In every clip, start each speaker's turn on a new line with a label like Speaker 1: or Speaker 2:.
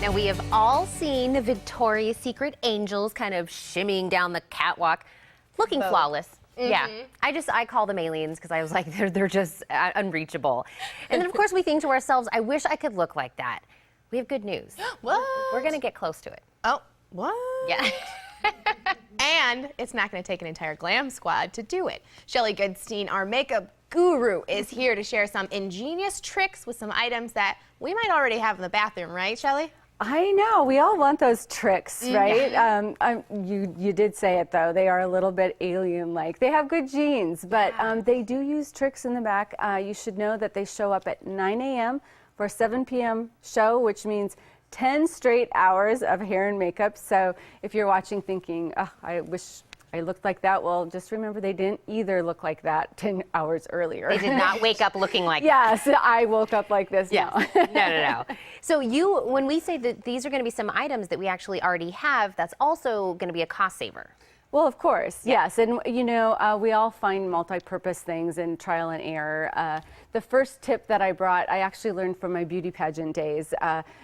Speaker 1: Now, we have all seen the Victoria's Secret angels kind of shimmying down the catwalk, looking flawless. Yeah, I call them aliens because I was like, they're just unreachable. And then, of course, we think to ourselves, I wish I could look like that. We have good news.
Speaker 2: What?
Speaker 1: We're going to get close to it.
Speaker 2: Oh, what?
Speaker 1: Yeah.
Speaker 2: And it's not going to take an entire glam squad to do it. Shelley GoodStein, our makeup guru, is here to share some ingenious tricks with some items that we might already have in the bathroom, right, Shelley?
Speaker 3: I know, we all want those tricks, right? You did say it though, they are a little bit alien-like. They have good genes, but they do use tricks in the back. You should know that they show up at 9 a.m. for a 7 p.m. show, which means 10 straight hours of hair and makeup. So if you're watching thinking, oh, I wish I looked like that, well, just remember they didn't either look like that 10 hours earlier.
Speaker 1: They did not wake up looking like that.
Speaker 3: Yes, I woke up like this.
Speaker 1: Yes. No. So when we say that these are going to be some items that we actually already have, that's also going to be a cost saver.
Speaker 3: Well, of course, yes. And, you know, we all find multi-purpose things in trial and error. The first tip that I brought, I actually learned from my beauty pageant days,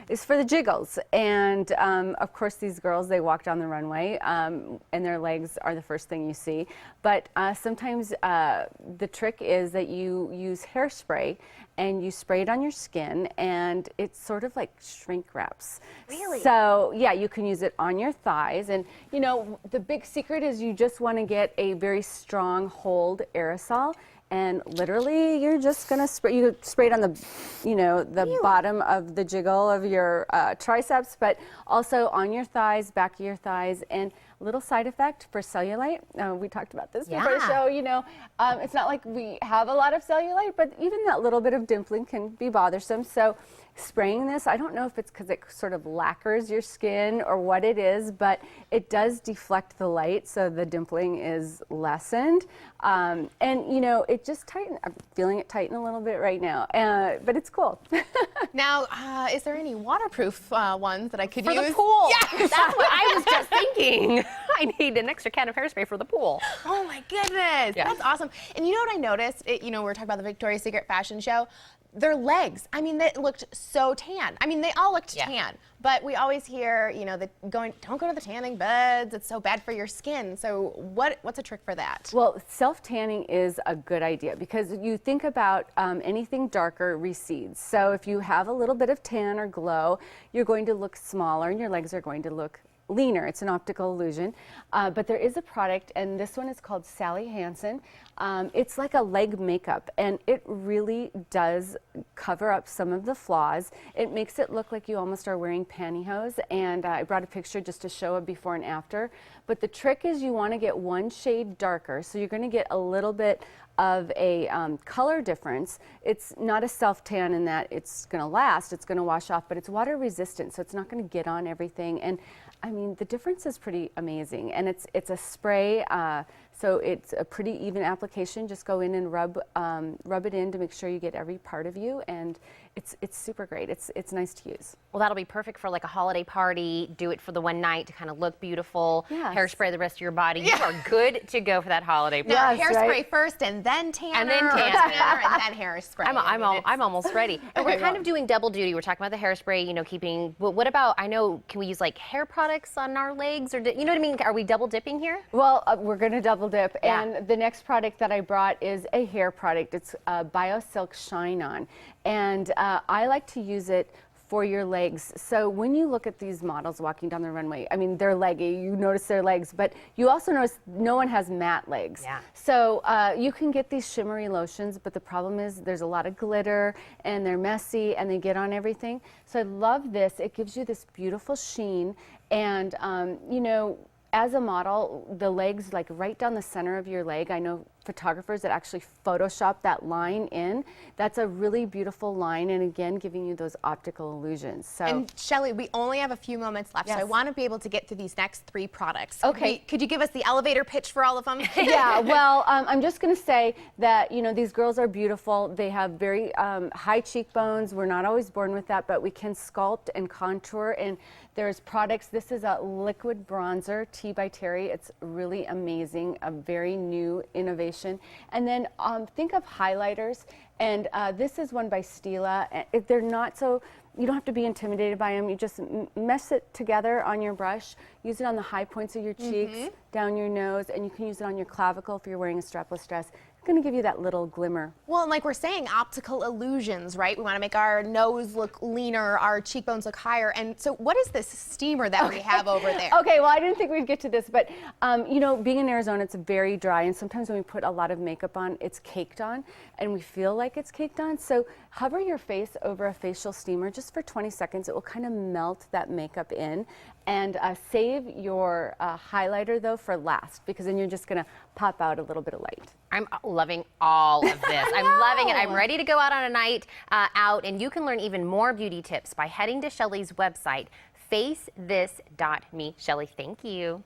Speaker 3: is for the jiggles. And, of course, these girls, they walk down the runway, and their legs are the first thing you see. But sometimes the trick is that you use hairspray, and you spray it on your skin, and it's sort of like shrink wraps.
Speaker 1: Really?
Speaker 3: So, yeah, you can use it on your thighs. And, you know, the big secret is you just want to get a very strong hold aerosol. And literally, you're just going to spray, you spray it on the, you know, the bottom of the jiggle of your triceps, but also on your thighs, back of your thighs. And a little side effect for cellulite. We talked about this before the show, you know. It's not like we have a lot of cellulite, but even that little bit of dimpling can be bothersome. So spraying this, I don't know if it's because it sort of lacquers your skin or what it is, but it does deflect the light, so the dimpling is lessened. And, you know, it just tightened. I'm feeling it tighten a little bit right now, but it's cool.
Speaker 2: Now, is there any waterproof ones that I could use?
Speaker 1: For the pool.
Speaker 2: Yes!
Speaker 1: That's what I was just thinking. I need an extra can of hairspray for the pool.
Speaker 2: Oh my goodness, that's awesome. And you know what I noticed? You know, we were talking about the Victoria's Secret fashion show. Their legs, I mean, they looked so tan. I mean, they all looked tan, but we always hear, you know, don't go to the tanning beds. It's so bad for your skin. So what's a trick for that?
Speaker 3: Well, self-tanning is a good idea because you think about anything darker recedes. So if you have a little bit of tan or glow, you're going to look smaller and your legs are going to look leaner. It's an optical illusion. But there is a product, and this one is called Sally Hansen. It's like a leg makeup, and it really does cover up some of the flaws. It makes it look like you almost are wearing pantyhose, and I brought a picture just to show a before and after. But the trick is you want to get one shade darker, so you're going to get a little bit of a color difference. It's not a self-tan in that it's going to last, it's going to wash off, but it's water resistant, so it's not going to get on everything. And I mean, the difference is pretty amazing. And it's a spray, so it's a pretty even application. Just go in and rub it in to make sure you get every part of you, and it's super great. It's nice to use.
Speaker 1: Well, that'll be perfect for like a holiday party. Do it for the one night to kind of look beautiful.
Speaker 3: Yes.
Speaker 1: Hairspray the rest of your body. You are good to go for that holiday party.
Speaker 2: Now,
Speaker 3: Yes,
Speaker 2: hairspray
Speaker 3: right?
Speaker 2: first, and then tanner,
Speaker 1: And then
Speaker 2: or
Speaker 1: tanner.
Speaker 2: tanner, and then hairspray.
Speaker 1: I'm almost ready. And we're kind of doing double duty. We're talking about the hairspray, you know, but what about, I know, can we use like hair products on our legs, or you know what I mean? Are we double dipping here?
Speaker 3: Well, we're going to double dip.
Speaker 1: Yeah.
Speaker 3: And the next product that I brought is a hair product. It's BioSilk Shine On. And I like to use it for your legs. So when you look at these models walking down the runway, I mean, they're leggy, you notice their legs, but you also notice no one has matte legs.
Speaker 1: Yeah.
Speaker 3: So you can get these shimmery lotions, but the problem is there's a lot of glitter and they're messy and they get on everything. So I love this. It gives you this beautiful sheen, and you know, as a model, the legs, like right down the center of your leg, I know photographers that actually Photoshop that line in. That's a really beautiful line, and again, giving you those optical illusions. So,
Speaker 2: And Shelley, we only have a few moments left, so I want to be able to get to these next 3 products.
Speaker 3: Okay.
Speaker 2: Could you give us the elevator pitch for all of them?
Speaker 3: yeah, well, I'm just going to say that, you know, these girls are beautiful. They have very high cheekbones. We're not always born with that, but we can sculpt and contour, and there's products. This is a liquid bronzer, Tea by Terry. It's really amazing, a very new innovation. And then think of highlighters, and this is one by Stila. They're not so you don't have to be intimidated by them. You just mesh it together on your brush. Use it on the high points of your cheeks, down your nose, and you can use it on your clavicle if you're wearing a strapless dress. It's going to give you that little glimmer.
Speaker 2: Well, and like we're saying, optical illusions, right? We want to make our nose look leaner, our cheekbones look higher. And so what is this steamer that we have over there?
Speaker 3: Okay, well, I didn't think we'd get to this, but you know, being in Arizona, it's very dry, and sometimes when we put a lot of makeup on, it's caked on, and we feel like it's caked on. So hover your face over a facial steamer just for 20 seconds. It will kind of melt that makeup in. And save your highlighter, though, for last, because then you're just going to pop out a little bit of light.
Speaker 1: I'm loving all of this. I'm loving it. I'm ready to go out on a night out, and you can learn even more beauty tips by heading to Shelley's website, facethis.me. Shelley, thank you.